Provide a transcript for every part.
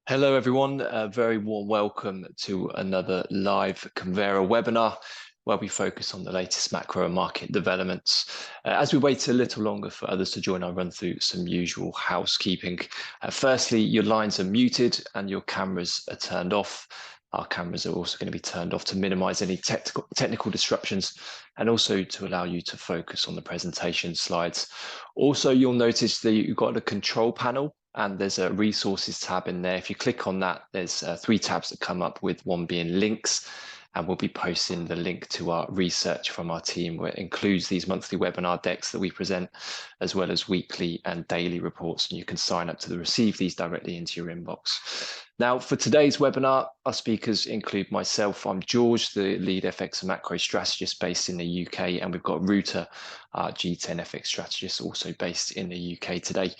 Hello everyone, a very warm welcome to another live Convera webinar where we focus on the latest macro and market developments. As we wait a little longer for others to join, I'll run through some usual housekeeping. Firstly, your lines are muted and your cameras are turned off. Our cameras are also going to be turned off to minimize any technical disruptions and also to allow you to focus on the presentation slides. Also, you'll notice that you've got a control panel and there's a resources tab in there. If you click on that, there's three tabs that come up, with one being links. And we'll be posting the link to our research from our team, where it includes these monthly webinar decks that we present, as well as weekly and daily reports. And you can sign up to receive these directly into your inbox. Now, for today's webinar, our speakers include myself. I'm George, the lead FX and macro strategist based in the UK, and we've got Ruta, our G10 FX strategist, also based in the UK today.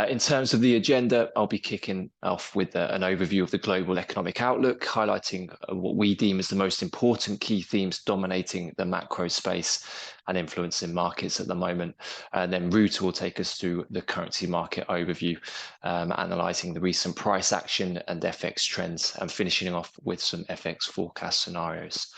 In terms of the agenda, I'll be kicking off with an overview of the global economic outlook, highlighting what we deem as the most important key themes dominating the macro space and influencing markets at the moment. And then Ruta will take us through the currency market overview, analysing the recent price action and FX trends, and finishing off with some FX forecast scenarios.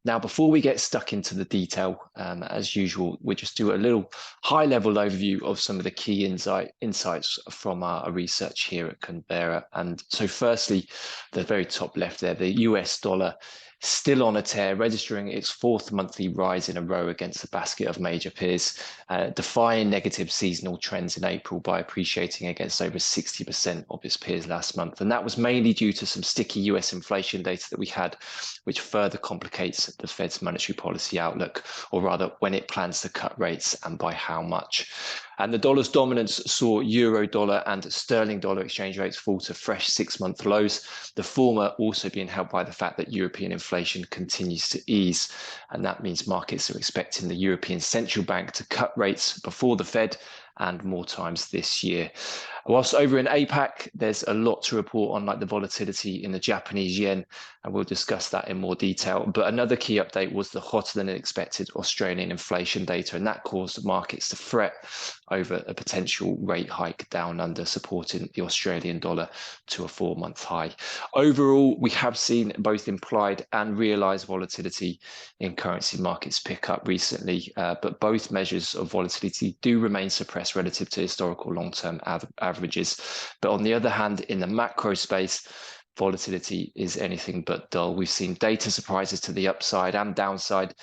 Now, before we get stuck into the detail, as usual, we just do a little high-level overview of some of the key insights from our research here at Convera. And so firstly, the very top left there, the US dollar still on a tear, registering its fourth monthly rise in a row against a basket of major peers, defying negative seasonal trends in April by appreciating against over 60% of its peers last month. And that was mainly due to some sticky US inflation data that we had, which further complicates the Fed's monetary policy outlook, or rather when it plans to cut rates and by how much. And the dollar's dominance saw euro dollar and sterling dollar exchange rates fall to fresh 6-month lows, the former also being helped by the fact that European inflation continues to ease. And that means markets are expecting the European Central Bank to cut rates before the Fed, and more times this year. Whilst over in APAC, there's a lot to report on, like the volatility in the Japanese yen, and we'll discuss that in more detail. But another key update was the hotter than expected Australian inflation data, and that caused markets to fret over a potential rate hike down under, supporting the Australian dollar to a 4-month high. Overall, we have seen both implied and realized volatility in currency markets pick up recently, but both measures of volatility do remain suppressed relative to historical long-term averages. But on the other hand, in the macro space, volatility is anything but dull. We've seen data surprises to the upside and downside,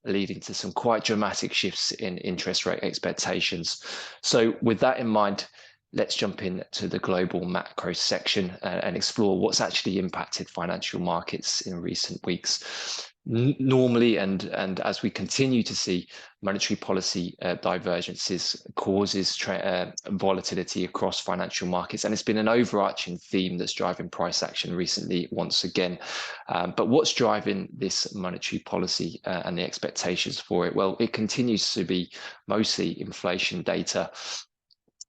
leading to some quite dramatic shifts in interest rate expectations. So with that in mind, let's jump into the global macro section and explore what's actually impacted financial markets in recent weeks. Normally, and as we continue to see, monetary policy divergences causes volatility across financial markets, and it's been an overarching theme that's driving price action recently once again. But what's driving this monetary policy and the expectations for it? Well, it continues to be mostly inflation data.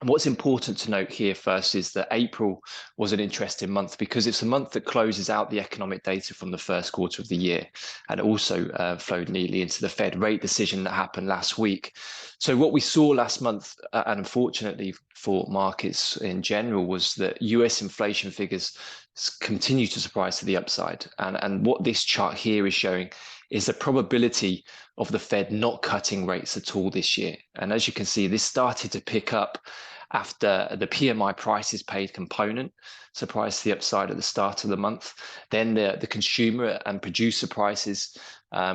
And what's important to note here first is that April was an interesting month because it's a month that closes out the economic data from the first quarter of the year, and also flowed neatly into the Fed rate decision that happened last week. So what we saw last month, and unfortunately for markets in general, was that US inflation figures continue to surprise to the upside. And what this chart here is showing is the probability of the Fed not cutting rates at all this year. And as you can see, this started to pick up after the PMI prices paid component surprised to the upside at the start of the month. Then the consumer and producer prices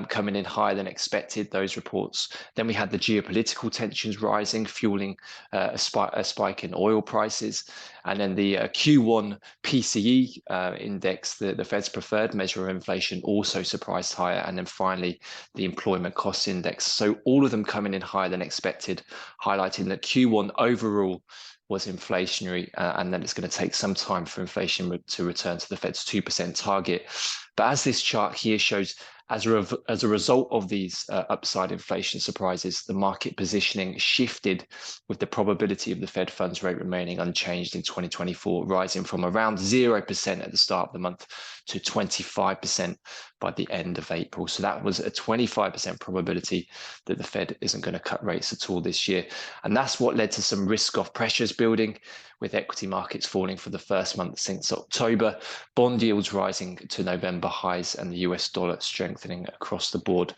coming in higher than expected, those reports. Then we had the geopolitical tensions rising, fueling a spike in oil prices. And then the Q1 PCE index, the Fed's preferred measure of inflation, also surprised higher. And then finally, the employment cost index. So all of them coming in higher than expected, highlighting that Q1 overall was inflationary, and then it's going to take some time for inflation to return to the Fed's 2% target. But as this chart here shows, as a result of these upside inflation surprises, the market positioning shifted, with the probability of the Fed funds rate remaining unchanged in 2024, rising from around 0% at the start of the month to 25% by the end of April. So that was a 25% probability that the Fed isn't going to cut rates at all this year. And that's what led to some risk-off pressures building, with equity markets falling for the first month since October, bond yields rising to November highs, and the US dollar strengthening across the board.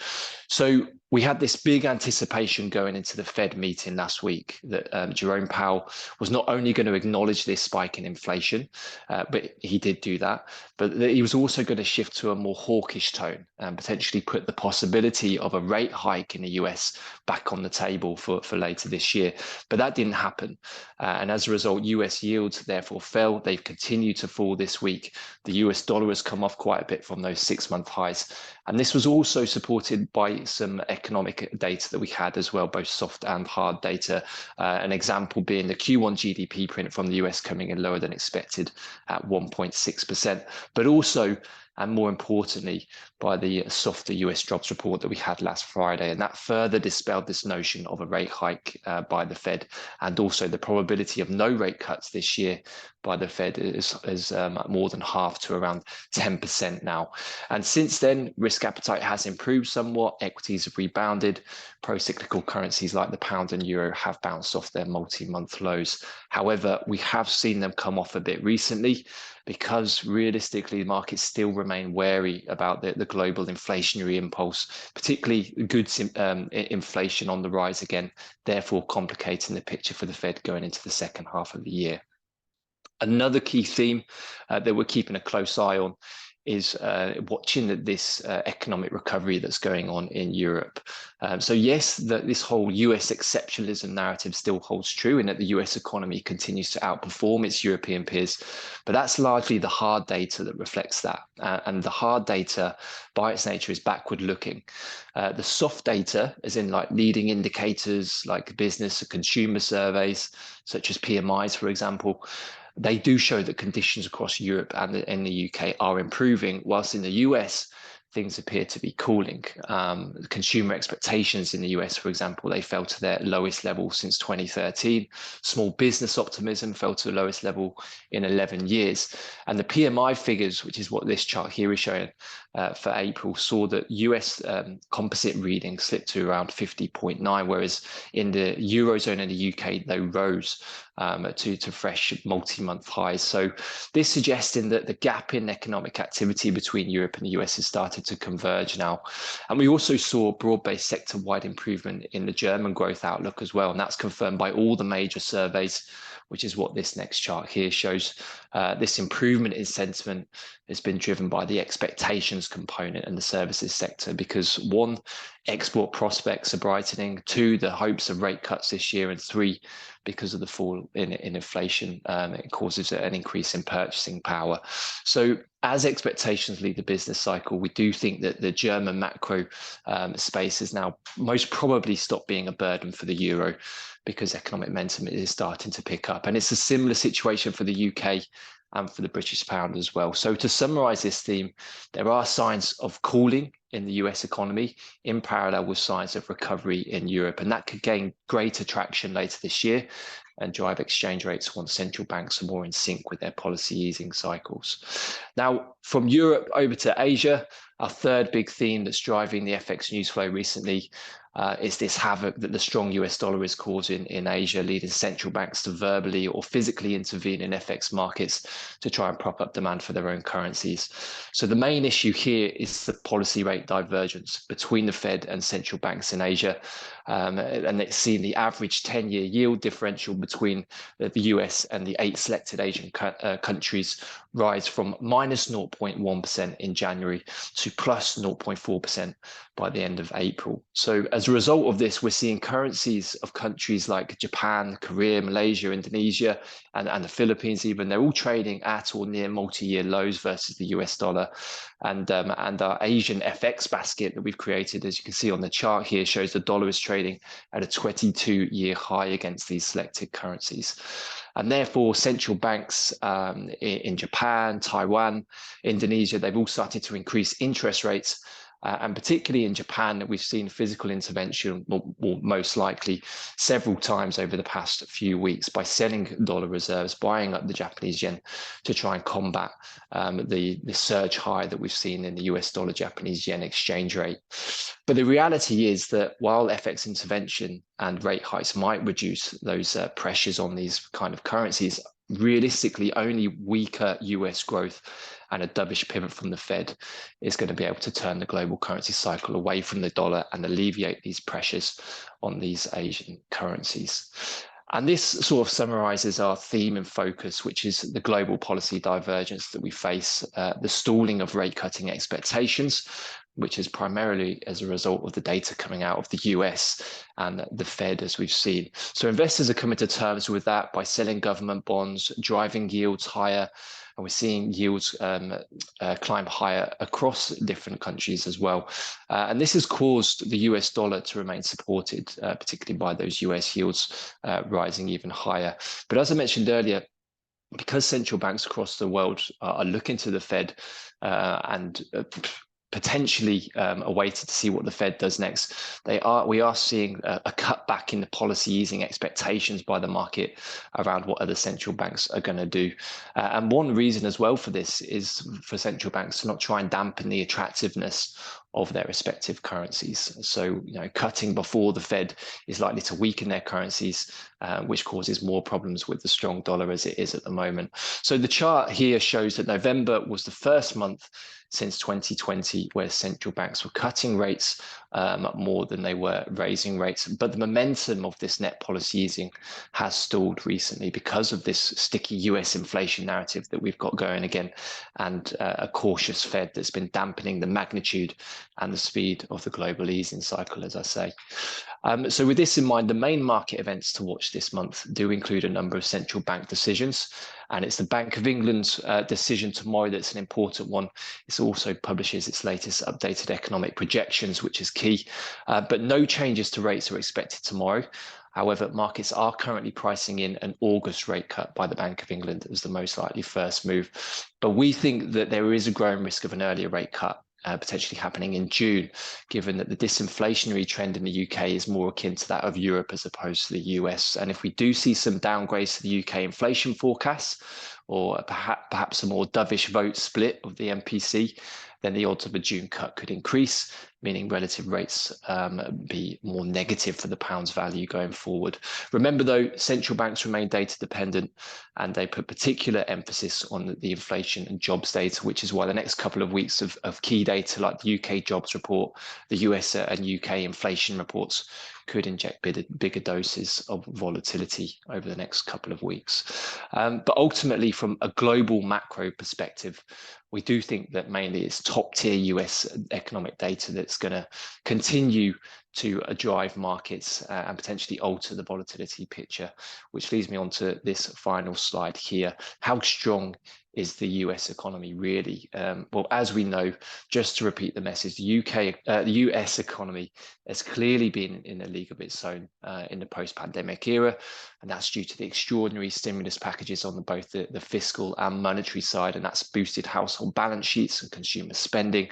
So we had this big anticipation going into the Fed meeting last week that Jerome Powell was not only going to acknowledge this spike in inflation, but he did do that, but that he was also going to shift to a more hawkish tone and potentially put the possibility of a rate hike in the US back on the table for later this year. But that didn't happen. And as a result, US yields therefore fell. They've continued to fall this week. The US dollar has come off quite a bit from those 6-month highs. And this was also supported by some economic data that we had as well, both soft and hard data. An example being the Q1 GDP print from the US coming in lower than expected at 1.6%, but also, and more importantly, by the softer US jobs report that we had last Friday. And that further dispelled this notion of a rate hike by the Fed, and also the probability of no rate cuts this year by the Fed is more than half, to around 10% now. And since then, risk appetite has improved somewhat. Equities have rebounded. Pro-cyclical currencies like the pound and euro have bounced off their multi-month lows. However, we have seen them come off a bit recently, because realistically, markets still remain wary about the global inflationary impulse, particularly goods inflation on the rise again, therefore complicating the picture for the Fed going into the second half of the year. Another key theme that we're keeping a close eye on is watching this economic recovery that's going on in Europe. So yes, this whole US exceptionalism narrative still holds true, in that the US economy continues to outperform its European peers, but that's largely the hard data that reflects that. And the hard data, by its nature, is backward looking. The soft data, as in like leading indicators like business and consumer surveys, such as PMIs, for example, they do show that conditions across Europe and in the UK are improving, whilst in the US, things appear to be cooling. Consumer expectations in the US, for example, they fell to their lowest level since 2013. Small business optimism fell to the lowest level in 11 years. And the PMI figures, which is what this chart here is showing for April, saw that US composite reading slipped to around 50.9, whereas in the Eurozone and the UK, they rose to fresh multi-month highs. So this suggesting that the gap in economic activity between Europe and the US has started to converge now. And we also saw broad-based sector-wide improvement in the German growth outlook as well. And that's confirmed by all the major surveys, which is what this next chart here shows. This improvement in sentiment has been driven by the expectations component and the services sector, because 1, export prospects are brightening, 2, the hopes of rate cuts this year, and 3, because of the fall in inflation, it causes an increase in purchasing power. So as expectations lead the business cycle, we do think that the German macro space has now most probably stopped being a burden for the euro, because economic momentum is starting to pick up. And it's a similar situation for the UK and for the British pound as well. So to summarize this theme, there are signs of cooling in the US economy in parallel with signs of recovery in Europe. And that could gain greater traction later this year and drive exchange rates once central banks are more in sync with their policy easing cycles. Now, from Europe over to Asia, our third big theme that's driving the FX news flow recently is this havoc that the strong US dollar is causing in Asia, leading central banks to verbally or physically intervene in FX markets to try and prop up demand for their own currencies. So the main issue here is the policy rate divergence between the Fed and central banks in Asia. And it's seen the average 10-year yield differential between the US and the 8 selected Asian countries rise from minus 0.1% in January to plus 0.4% by the end of April. So as a result of this, we're seeing currencies of countries like Japan, Korea, Malaysia, Indonesia, and the Philippines even, they're all trading at or near multi-year lows versus the US dollar. And our Asian FX basket that we've created, as you can see on the chart here, shows the dollar is trading at a 22-year high against these selected currencies. And therefore, central banks in Japan, Taiwan, Indonesia, they've all started to increase interest rates And particularly in Japan, we've seen physical intervention, or most likely several times over the past few weeks, by selling dollar reserves, buying up the Japanese yen to try and combat the surge high that we've seen in the US dollar Japanese yen exchange rate. But the reality is that while FX intervention and rate hikes might reduce those pressures on these kind of currencies, realistically only weaker US growth and a dovish pivot from the Fed is going to be able to turn the global currency cycle away from the dollar and alleviate these pressures on these Asian currencies. And this sort of summarizes our theme and focus, which is the global policy divergence that we face, the stalling of rate cutting expectations, which is primarily as a result of the data coming out of the US and the Fed, as we've seen. So investors are coming to terms with that by selling government bonds, driving yields higher, and we're seeing yields climb higher across different countries as well. And this has caused the US dollar to remain supported, particularly by those US yields rising even higher. But as I mentioned earlier, because central banks across the world are looking to the Fed and potentially awaited to see what the Fed does next, we are seeing a cutback in the policy easing expectations by the market around what other central banks are going to do. And one reason as well for this is for central banks to not try and dampen the attractiveness of their respective currencies. So, cutting before the Fed is likely to weaken their currencies, which causes more problems with the strong dollar as it is at the moment. So the chart here shows that November was the first month since 2020 where central banks were cutting rates more than they were raising rates. But the momentum of this net policy easing has stalled recently because of this sticky US inflation narrative that we've got going again, and a cautious Fed that's been dampening the magnitude and the speed of the global easing cycle, as I say. So with this in mind, the main market events to watch this month do include a number of central bank decisions, and it's the Bank of England's decision tomorrow that's an important one. It also publishes its latest updated economic projections, which is key, but no changes to rates are expected tomorrow. However, markets are currently pricing in an August rate cut by the Bank of England as the most likely first move. But we think that there is a growing risk of an earlier rate cut, potentially happening in June, given that the disinflationary trend in the UK is more akin to that of Europe as opposed to the US. And if we do see some downgrades to the UK inflation forecasts, or perhaps a more dovish vote split of the MPC, then the odds of a June cut could increase, meaning relative rates be more negative for the pound's value going forward. Remember though, central banks remain data dependent, and they put particular emphasis on the inflation and jobs data, which is why the next couple of weeks of key data like the UK jobs report, the US and UK inflation reports could inject bigger doses of volatility over the next couple of weeks. But ultimately, from a global macro perspective, we do think that mainly it's top-tier US economic data that's going to continue to drive markets and potentially alter the volatility picture, which leads me on to this final slide here. How strong is the US economy really? Well, as we know, just to repeat the message, the US economy has clearly been in a league of its own in the post-pandemic era, and that's due to the extraordinary stimulus packages on both the fiscal and monetary side, and that's boosted household balance sheets and consumer spending.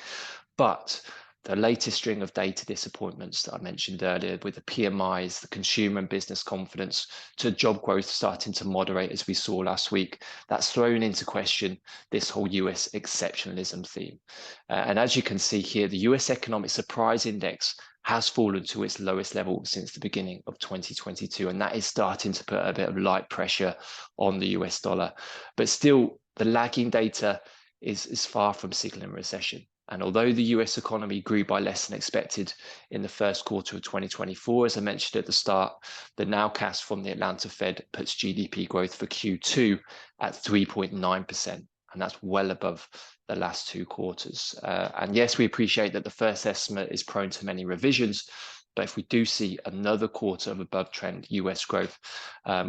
But the latest string of data disappointments that I mentioned earlier, with the PMIs, the consumer and business confidence, to job growth starting to moderate as we saw last week, that's thrown into question this whole US exceptionalism theme. And as you can see here, the US Economic Surprise Index has fallen to its lowest level since the beginning of 2022, and that is starting to put a bit of light pressure on the US dollar. But still, the lagging data is far from signaling recession. And although the US economy grew by less than expected in the first quarter of 2024, as I mentioned at the start, the nowcast from the Atlanta Fed puts GDP growth for Q2 at 3.9%. And that's well above the last two quarters. And yes, we appreciate that the first estimate is prone to many revisions, but if we do see another quarter of above trend US growth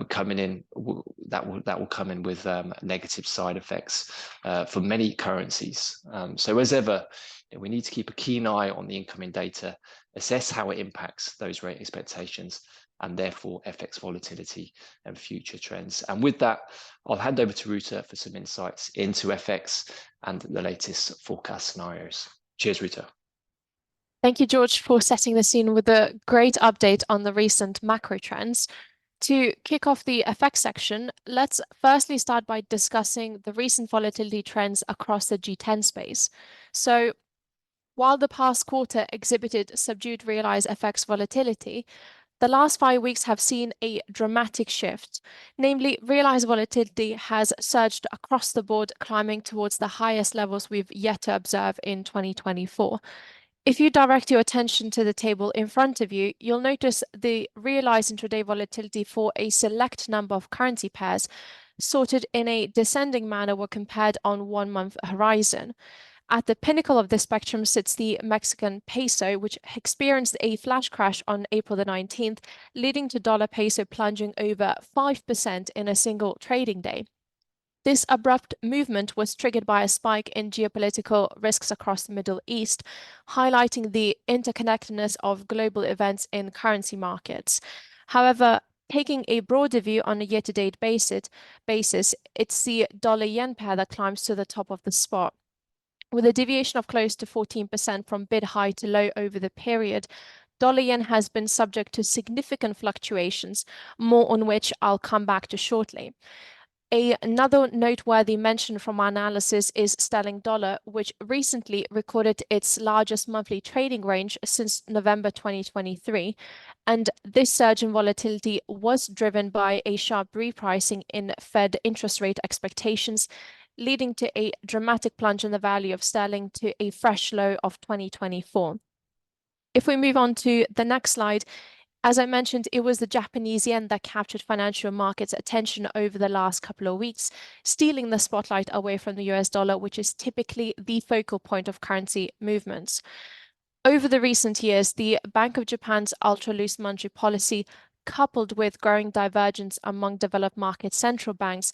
coming in, that will come in with negative side effects for many currencies. So as ever, we need to keep a keen eye on the incoming data, assess how it impacts those rate expectations, and therefore FX volatility and future trends. And with that, I'll hand over to Ruta for some insights into FX and the latest forecast scenarios. Cheers, Ruta. Thank you, George, for setting the scene with a great update on the recent macro trends. To kick off the FX section, let's firstly start by discussing the recent volatility trends across the G10 space. So, while the past quarter exhibited subdued realized FX volatility, the last 5 weeks have seen a dramatic shift. Namely, realized volatility has surged across the board, climbing towards the highest levels we've yet to observe in 2024. If you direct your attention to the table in front of you, you'll notice the realized intraday volatility for a select number of currency pairs sorted in a descending manner were compared on 1 month horizon. At the pinnacle of the spectrum sits the Mexican peso, which experienced a flash crash on April the 19th, leading to dollar peso plunging over 5% in a single trading day. This abrupt movement was triggered by a spike in geopolitical risks across the Middle East, highlighting the interconnectedness of global events in currency markets. However, taking a broader view on a year-to-date basis, it's the dollar-yen pair that climbs to the top of the spot. With a deviation of close to 14% from bid high to low over the period, dollar-yen has been subject to significant fluctuations, more on which I'll come back to shortly. Another noteworthy mention from our analysis is sterling dollar, which recently recorded its largest monthly trading range since November 2023. And this surge in volatility was driven by a sharp repricing in Fed interest rate expectations, leading to a dramatic plunge in the value of sterling to a fresh low of 2024. If we move on to the next slide, as I mentioned, it was the Japanese yen that captured financial markets' attention over the last couple of weeks, stealing the spotlight away from the US dollar, which is typically the focal point of currency movements. Over the recent years, the Bank of Japan's ultra-loose monetary policy, coupled with growing divergence among developed market central banks,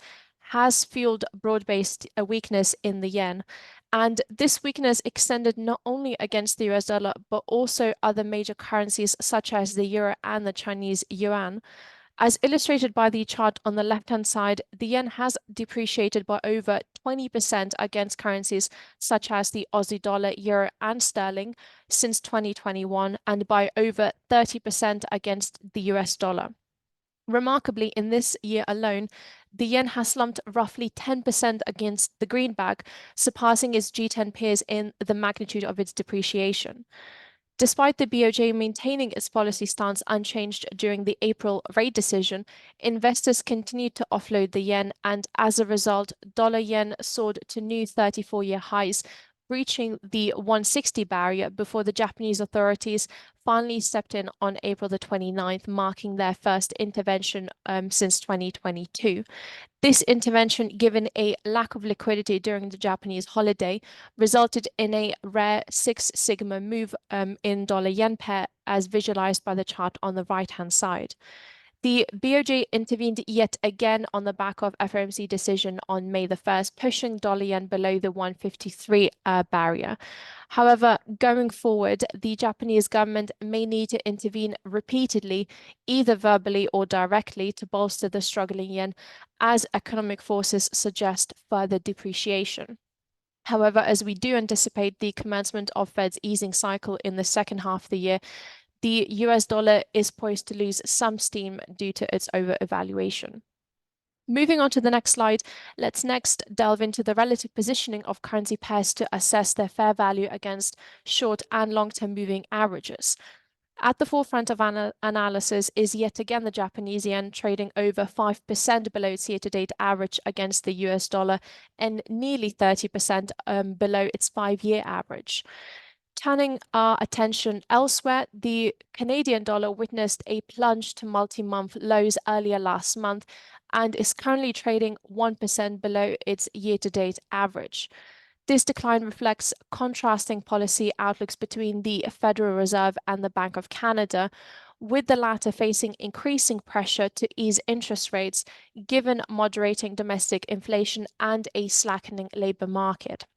has fueled broad-based weakness in the yen. And this weakness extended not only against the US dollar, but also other major currencies such as the euro and the Chinese yuan. As illustrated by the chart on the left-hand side, the yen has depreciated by over 20% against currencies such as the Aussie dollar, euro, and sterling since 2021, and by over 30% against the US dollar. Remarkably, in this year alone, the yen has slumped roughly 10% against the greenback, surpassing its G10 peers in the magnitude of its depreciation. Despite the BOJ maintaining its policy stance unchanged during the April rate decision, investors continued to offload the yen, and as a result, dollar-yen soared to new 34-year highs, breaching the 160 barrier before the Japanese authorities finally stepped in on April the 29th, marking their first intervention since 2022. This intervention, given a lack of liquidity during the Japanese holiday, resulted in a rare 6 sigma move in dollar-yen pair, as visualized by the chart on the right-hand side. The BOJ intervened yet again on the back of FOMC decision on May the 1st, pushing dollar-yen below the 153 barrier. However, going forward, the Japanese government may need to intervene repeatedly, either verbally or directly, to bolster the struggling yen, as economic forces suggest further depreciation. However, as we do anticipate the commencement of Fed's easing cycle in the second half of the year, the US dollar is poised to lose some steam due to its over-evaluation. Moving on to the next slide, let's next delve into the relative positioning of currency pairs to assess their fair value against short and long-term moving averages. At the forefront of analysis is yet again the Japanese yen, trading over 5% below its year-to-date average against the US dollar and nearly 30% below its 5-year average. Turning our attention elsewhere, the Canadian dollar witnessed a plunge to multi-month lows earlier last month and is currently trading 1% below its year-to-date average. This decline reflects contrasting policy outlooks between the Federal Reserve and the Bank of Canada, with the latter facing increasing pressure to ease interest rates given moderating domestic inflation and a slackening labor market.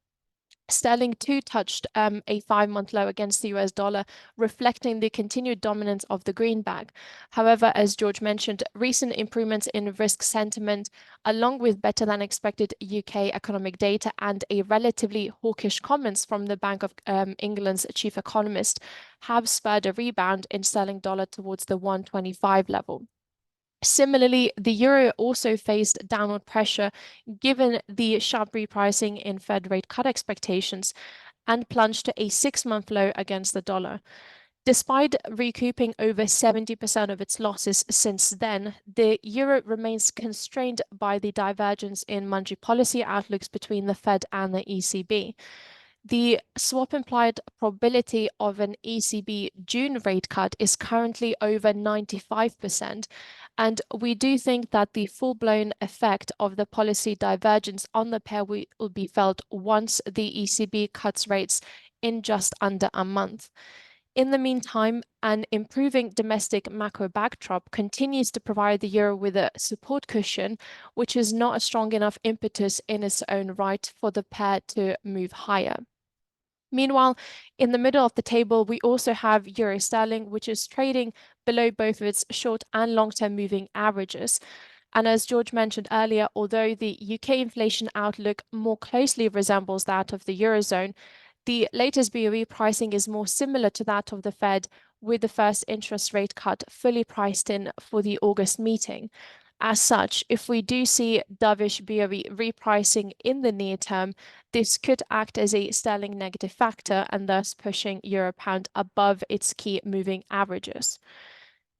Sterling too touched a 5-month low against the US dollar, reflecting the continued dominance of the greenback. However, as George mentioned, recent improvements in risk sentiment, along with better than expected UK economic data and a relatively hawkish comments from the Bank of England's chief economist, have spurred a rebound in sterling dollar towards the 125 level. Similarly, the euro also faced downward pressure given the sharp repricing in Fed rate cut expectations and plunged to a 6-month low against the dollar. Despite recouping over 70% of its losses since then, the euro remains constrained by the divergence in monetary policy outlooks between the Fed and the ECB. The swap implied probability of an ECB June rate cut is currently over 95%, and we do think that the full-blown effect of the policy divergence on the pair will be felt once the ECB cuts rates in just under a month. In the meantime, an improving domestic macro backdrop continues to provide the euro with a support cushion, which is not a strong enough impetus in its own right for the pair to move higher. Meanwhile, in the middle of the table, we also have euro sterling, which is trading below both of its short and long-term moving averages. And as George mentioned earlier, although the UK inflation outlook more closely resembles that of the Eurozone, the latest BOE pricing is more similar to that of the Fed, with the first interest rate cut fully priced in for the August meeting. As such, if we do see dovish BOE repricing in the near term, this could act as a sterling negative factor and thus pushing euro pound above its key moving averages.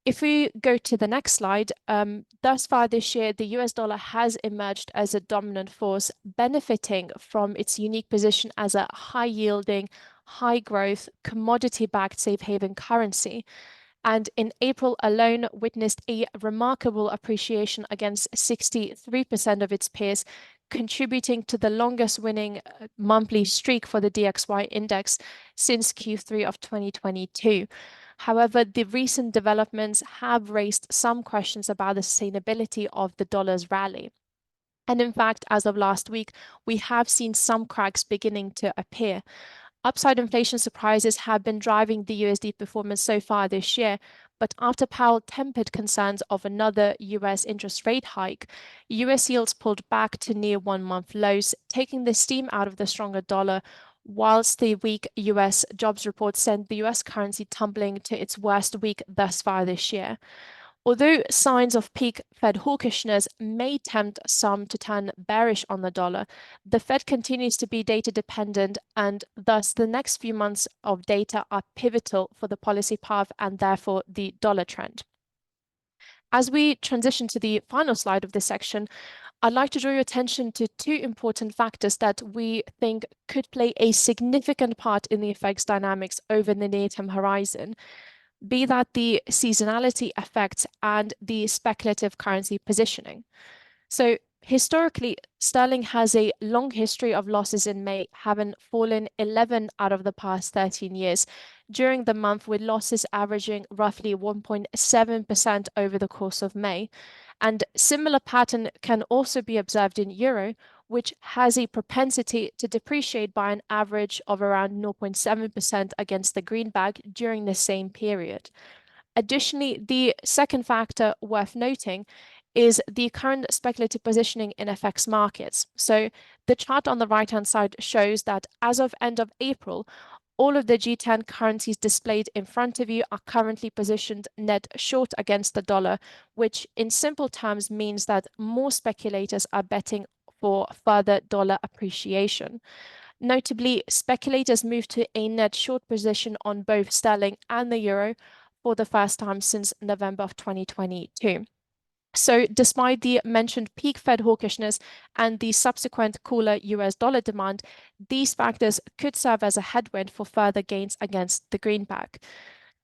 If we go to the next slide, thus far this year, the US dollar has emerged as a dominant force, benefiting from its unique position as a high-yielding, high-growth, commodity-backed safe haven currency. And in April alone witnessed a remarkable appreciation against 63% of its peers, contributing to the longest winning monthly streak for the DXY index since Q3 of 2022. However, the recent developments have raised some questions about the sustainability of the dollar's rally. And in fact, as of last week, we have seen some cracks beginning to appear. Upside inflation surprises have been driving the USD performance so far this year, but after Powell tempered concerns of another US interest rate hike, US yields pulled back to near 1-month lows, taking the steam out of the stronger dollar, whilst the weak US jobs report sent the US currency tumbling to its worst week thus far this year. Although signs of peak Fed hawkishness may tempt some to turn bearish on the dollar, the Fed continues to be data dependent, and thus the next few months of data are pivotal for the policy path and therefore the dollar trend. As we transition to the final slide of this section, I'd like to draw your attention to two important factors that we think could play a significant part in the effects dynamics over the near-term horizon, be that the seasonality effects and the speculative currency positioning. So historically, sterling has a long history of losses in May, having fallen 11 out of the past 13 years during the month, with losses averaging roughly 1.7% over the course of May. And similar pattern can also be observed in euro, which has a propensity to depreciate by an average of around 0.7% against the greenback during the same period. Additionally, the second factor worth noting is the current speculative positioning in FX markets. So the chart on the right-hand side shows that as of end of April, all of the G10 currencies displayed in front of you are currently positioned net short against the dollar, which in simple terms means that more speculators are betting for further dollar appreciation. Notably, speculators moved to a net short position on both sterling and the euro for the first time since November of 2022. So despite the mentioned peak Fed hawkishness and the subsequent cooler US dollar demand, these factors could serve as a headwind for further gains against the greenback.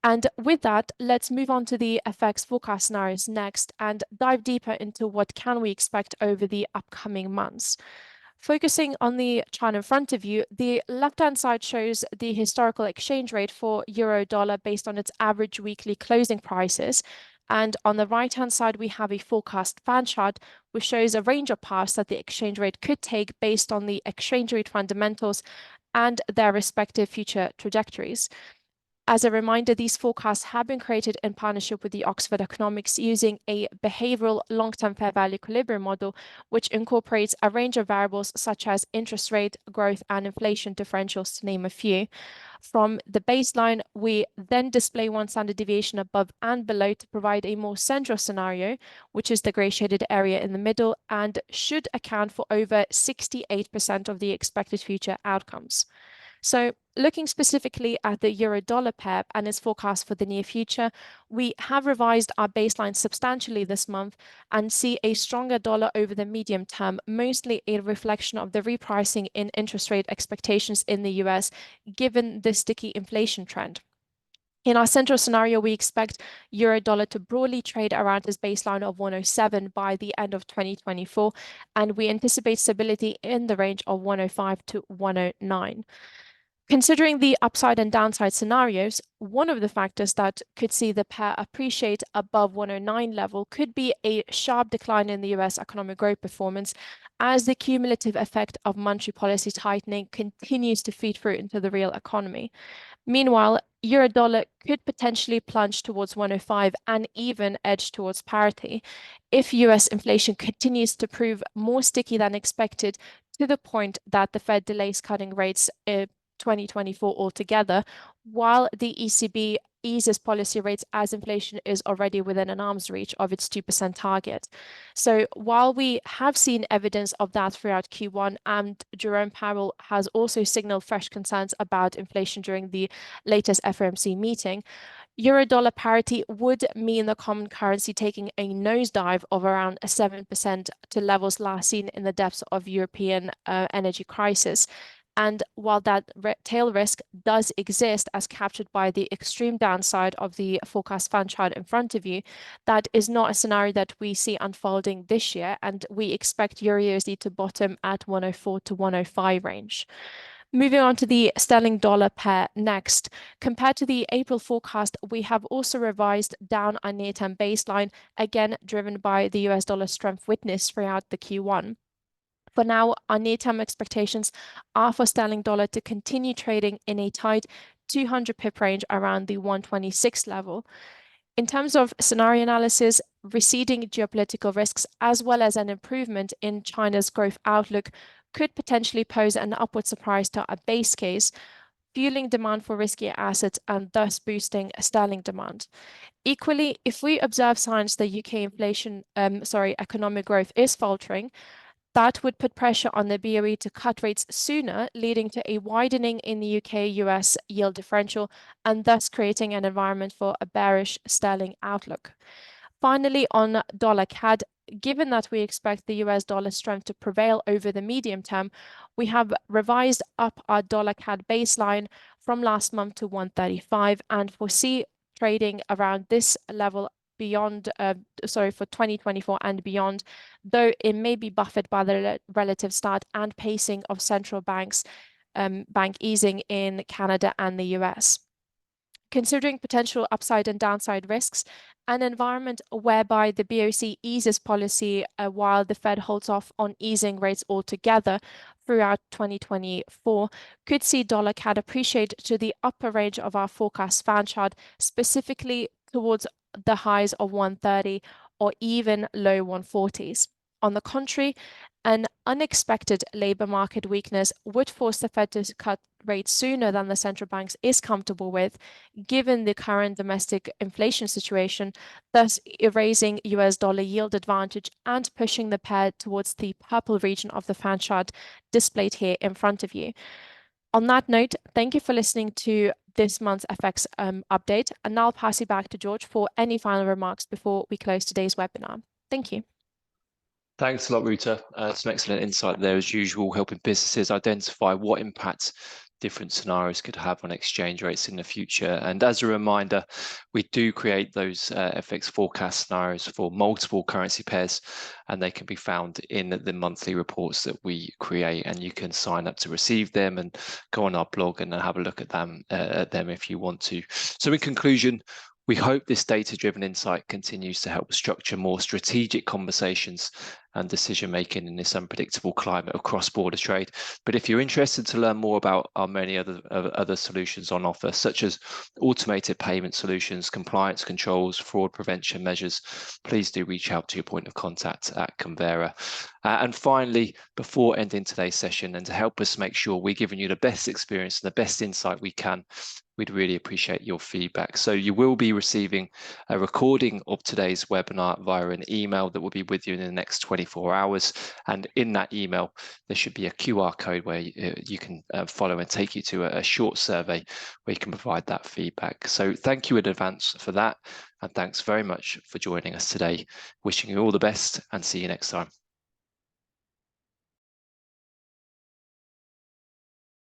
And with that, let's move on to the FX forecast scenarios next and dive deeper into what can we expect over the upcoming months. Focusing on the chart in front of you, the left-hand side shows the historical exchange rate for euro dollar based on its average weekly closing prices. And on the right-hand side, we have a forecast fan chart, which shows a range of paths that the exchange rate could take based on the exchange rate fundamentals and their respective future trajectories. As a reminder, these forecasts have been created in partnership with the Oxford Economics using a behavioral long-term fair value equilibrium model, which incorporates a range of variables such as interest rate, growth, and inflation differentials, to name a few. From the baseline, we then display one standard deviation above and below to provide a more central scenario, which is the gray shaded area in the middle, and should account for over 68% of the expected future outcomes. So looking specifically at the euro-dollar pair and its forecast for the near future, we have revised our baseline substantially this month and see a stronger dollar over the medium term, mostly a reflection of the repricing in interest rate expectations in the US, given the sticky inflation trend. In our central scenario, we expect euro-dollar to broadly trade around this baseline of 107 by the end of 2024, and we anticipate stability in the range of 105 to 109. Considering the upside and downside scenarios, one of the factors that could see the pair appreciate above 109 level could be a sharp decline in the US economic growth performance as the cumulative effect of monetary policy tightening continues to feed through into the real economy. Meanwhile, euro-dollar could potentially plunge towards 105 and even edge towards parity if US inflation continues to prove more sticky than expected, to the point that the Fed delays cutting rates 2024 altogether, while the ECB eases policy rates as inflation is already within an arm's reach of its 2% target. So while we have seen evidence of that throughout Q1, and Jerome Powell has also signaled fresh concerns about inflation during the latest FOMC meeting, euro-dollar parity would mean the common currency taking a nosedive of around 7% to levels last seen in the depths of European energy crisis. And while that tail risk does exist as captured by the extreme downside of the forecast fan chart in front of you, that is not a scenario that we see unfolding this year, and we expect Euro-USD to bottom at 104 to 105 range. Moving on to the sterling dollar pair next. Compared to the April forecast, we have also revised down our near-term baseline, again driven by the US dollar strength witnessed throughout the Q1. For now, our near-term expectations are for sterling dollar to continue trading in a tight 200 pip range around the 126 level. In terms of scenario analysis, receding geopolitical risks as well as an improvement in China's growth outlook could potentially pose an upward surprise to our base case, fueling demand for riskier assets and thus boosting sterling demand. Equally, if we observe signs that UK economic growth is faltering, that would put pressure on the BOE to cut rates sooner, leading to a widening in the UK-US yield differential and thus creating an environment for a bearish sterling outlook. Finally, on dollar CAD, given that we expect the US dollar strength to prevail over the medium term, we have revised up our dollar CAD baseline from last month to 135 and foresee trading around this level beyond for 2024 and beyond, though it may be buffered by the relative start and pacing of central banks bank easing in Canada and the US. Considering potential upside and downside risks, an environment whereby the BOC eases policy while the Fed holds off on easing rates altogether throughout 2024 could see dollar CAD appreciate to the upper range of our forecast fan chart, specifically towards the highs of 130 or even low 140s. On the contrary, an unexpected labor market weakness would force the Fed to cut rates sooner than the central banks is comfortable with, given the current domestic inflation situation, thus erasing US dollar yield advantage and pushing the pair towards the purple region of the fan chart displayed here in front of you. On that note, thank you for listening to this month's FX update, and now I'll pass you back to George for any final remarks before we close today's webinar. Thank you. Thanks a lot, Ruta. Some excellent insight there, as usual, helping businesses identify what impact different scenarios could have on exchange rates in the future. And as a reminder, we do create those FX forecast scenarios for multiple currency pairs, and they can be found in the monthly reports that we create, and you can sign up to receive them and go on our blog and have a look at them if you want to. So in conclusion, We hope this data-driven insight continues to help structure more strategic conversations and decision-making in this unpredictable climate of cross-border trade. But if you're interested to learn more about our many other solutions on offer, such as automated payment solutions, compliance controls, fraud prevention measures, please do reach out to your point of contact at Convera. And finally, before ending today's session, and to help us make sure we're giving you the best experience and the best insight we can, we'd really appreciate your feedback. So you will be receiving a recording of today's webinar via an email that will be with you in the next 24 hours. And in that email, there should be a QR code where you can follow and take you to a short survey where you can provide that feedback. So thank you in advance for that. And thanks very much for joining us today. Wishing you all the best and see you next time.